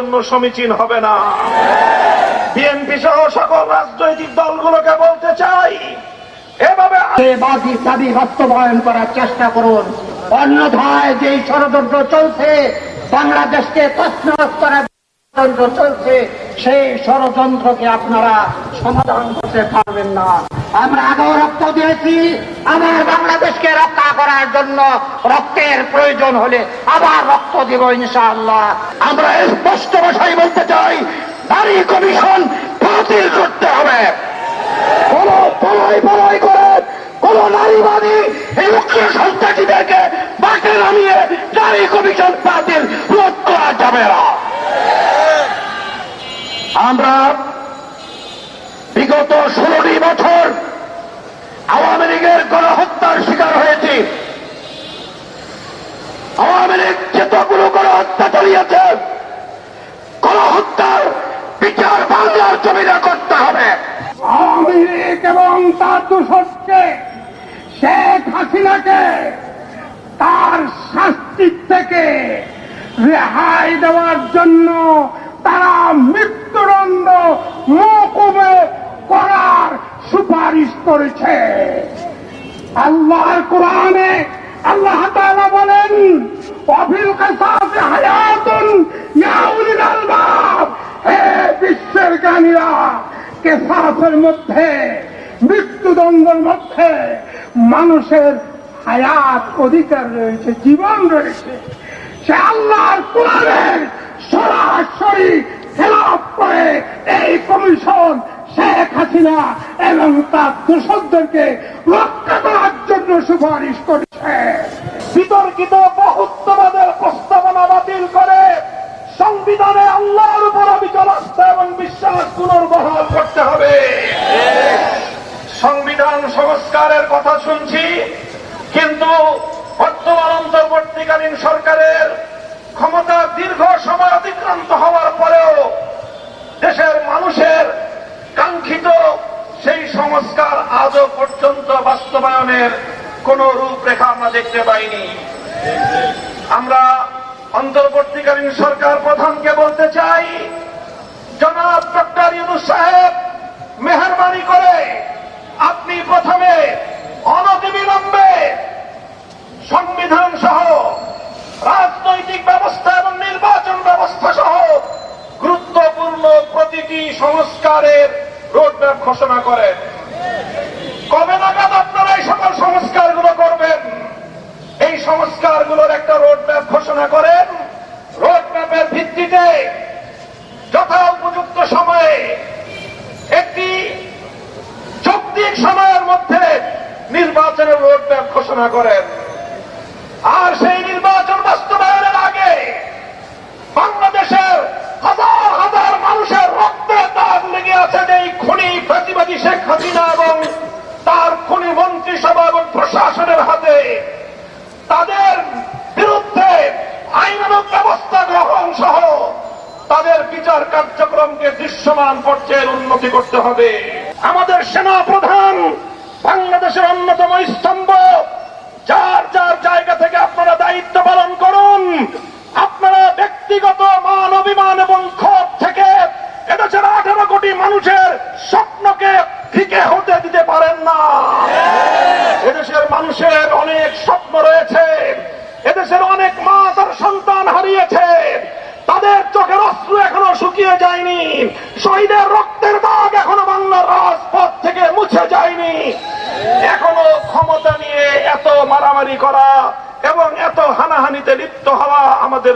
জন্য সমীচীন হবে না। বিএনপি সহ সকল রাজনৈতিক দলগুলোকে বলতে চাই, এভাবে দাবি বাস্তবায়ন করার চেষ্টা করুন। অন্যথায় যেই ষড়যন্ত্র চলছে, বাংলাদেশকে তছনছ করার ষড়যন্ত্র চলছে, সেই ষড়যন্ত্রকে আপনারা সমাধান করতে পারবেন না। আমরা আগেও রক্ত দিয়েছি, আবার বাংলাদেশকে রক্ষা করার জন্য রক্তের প্রয়োজন হলে আবার রক্ত দেব ইনশাআল্লাহ। আমরা স্পষ্ট ভাষায় বলতে চাই, নারী কমিশন বাতিল করতে হবে। কোন পলাই করে কোন নারীবাদী এই মুখ্য সন্ত্রাসীদেরকে মাঠে নামিয়ে নারী কমিশন বাতিল রোধ করা যাবে না। আমরা বিগত 16টি বছর আওয়ামী লীগের গণহত্যার শিকার হয়েছি। আওয়ামী লীগ যতগুলো গণহত্যা চালিয়েছে, গণহত্যার বিচার বাংলার জমিনে করতে হবে। আওয়ামী লীগ এবং তার দোসরকে, শেখ হাসিনাকে তার শাস্তি থেকে রেহাই দেওয়ার জন্য তারা মৃত্যুদণ্ড মওকুফ করার সুপারিশ করেছে। আল্লাহর কোরআনে আল্লাহ তাআলা বলেন, ওয়াফিল কিসাসি হায়াতুন ইয়া উলিল আলবাব, হে বিশ্বের জ্ঞানীরা, কিসাসের মধ্যে, মৃত্যুদণ্ডের মধ্যে মানুষের হায়াত অধিকার রয়েছে, জীবন রয়েছে। সে আল্লাহর কোরআনের সরাসরি খেলাফ করে এই কমিশন শেখ হাসিনা এবং তার দোসরদেরকে রক্ষা করার জন্য সুপারিশ করেছে। বিতর্কিত বহুত্ববাদের প্রস্তাবনা বাতিল করে সংবিধানে আল্লাহর উপর অবিচল আস্থা এবং বিশ্বাস পুনর্বহাল করতে হবে। সংবিধান সংস্কারের কথা শুনছি, কিন্তু বর্তমান অন্তর্বর্তীকালীন সরকারের ক্ষমতা দীর্ঘ সময় অতিক্রান্ত হওয়ার পরেও দেশের মানুষের কাঙ্ক্ষিত সেই সংস্কার আজও পর্যন্ত বাস্তবায়নের কোন রূপরেখা আমরা দেখতে পাইনি। আমরা অন্তর্বর্তীকালীন সরকার প্রধানকে বলতে চাই, জনাব ডক্টর ইউনূস সাহেব, মেহেরবানি করে আপনি প্রথমে অনতিবিলম্বে সংবিধান সহ রাজনৈতিক ব্যবস্থা এবং নির্বাচন ব্যবস্থা সহ গুরুত্বপূর্ণ প্রতিটি সংস্কারের রোডম্যাপ ঘোষণা করেন। কবে নাগাদ আপনারা এই সকল সংস্কারগুলো করবেন? এই সংস্কারগুলোর একটা রোডম্যাপ ঘোষণা করেন। রোডম্যাপের ভিত্তিতে যথা উপযুক্ত সময়ে একটি যৌক্তিক সময়ের মধ্যে নির্বাচনের রোডম্যাপ ঘোষণা করেন। আর সেই নির্বাচন বাস্তবায়নের আগে বাংলাদেশের হাজার হাজার মানুষের রক্তের দাগ লেগে আছে যে এই খুনি ফ্যাসিবাদী শেখ হাসিনা এবং তার খুনি মন্ত্রিসভা এবং প্রশাসনের হাতে, তাদের বিরুদ্ধে আইনানুগ ব্যবস্থা গ্রহণ সহ তাদের বিচার কার্যক্রমকে দৃশ্যমান পর্যায়ের উন্নতি করতে হবে। আমাদের সেনা প্রধান বাংলাদেশের অন্যতম স্তম্ভ, যার যার জায়গা থেকে আপনারা দায়িত্ব পালন করুন। আপনারা ব্যক্তিগত মান অভিমান এবং ক্ষোভ থেকে এদেশের 18 কোটি মানুষের স্বপ্নকে ফিকে হতে দিতে পারেন না। এদেশের মানুষের অনেক স্বপ্ন রয়েছে, এদেশের অনেক মা তার সন্তান হারিয়েছে, তাদের চোখের অশ্রু এখনো শুকিয়ে যায়নি, শহীদের রক্তের দাগ এখনো বাংলার রাজপথ থেকে মুছে যায়নি। এখনো ক্ষমতা নিয়ে এত মারামারি করা এবং এত হানাহানিতে লিপ্ত হওয়া আমাদের